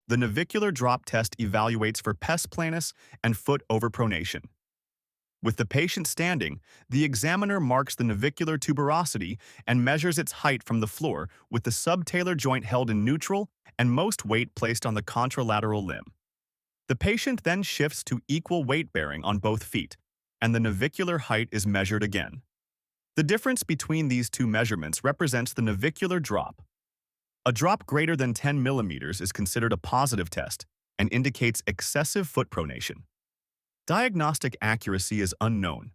The navicular drop test evaluates for Pes Planus and foot overpronation. With the patient standing, the examiner marks the navicular tuberosity and measures its height from the floor with the subtalar joint held in neutral and most weight placed on the contralateral limb. The patient then shifts to equal weight bearing on both feet, and the navicular height is measured again. The difference between these two measurements represents the navicular drop. A drop greater than 10 millimeters is considered a positive test and indicates excessive foot pronation. Diagnostic accuracy is unknown,